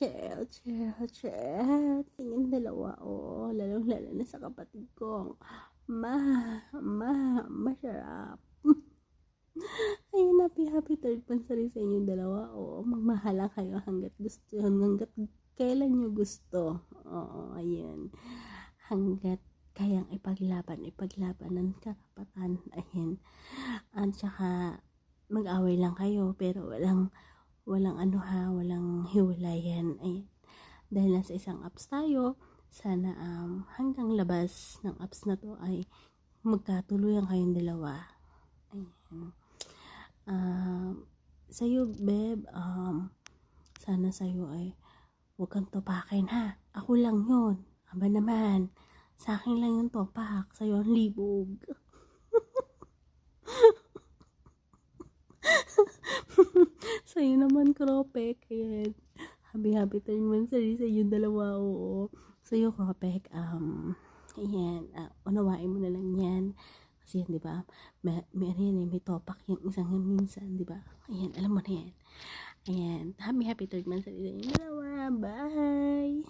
chill, chill, chill. Tingin dalawa, lalong-lalo na sa kapatid ko. Masarap. Ayun, happy third pansari sa inyong dalawa. Magmahala kayo hanggat gusto, hanggat kailan nyo gusto. Ayun. Hanggat kayang ipaglaban ng karapatan. Ayun. At saka, mag-away lang kayo, pero walang walang hiwalayan. Ayun. Dahil nasa isang apps tayo, sana hanggang labas ng apps na to ay magkatuluyan kayong dalawa. Ayun. Sa'yo, babe, sana sa'yo ay huwag kang topakin, ha? Ako lang yun. Aba naman, sa akin lang yung topak, sa'yo ang libog. Sa'yo naman, Kropek. Ayan. Happy third monthsary sa yung dalawa, Sa'yo, Kropek, ayan, unawain mo na lang yan. Kasi yan, di ba? May topak yung isang yan minsan, di ba? Ayan, alam mo na yan. Ayan, happy third monthsary sa yung dalawa. Bye!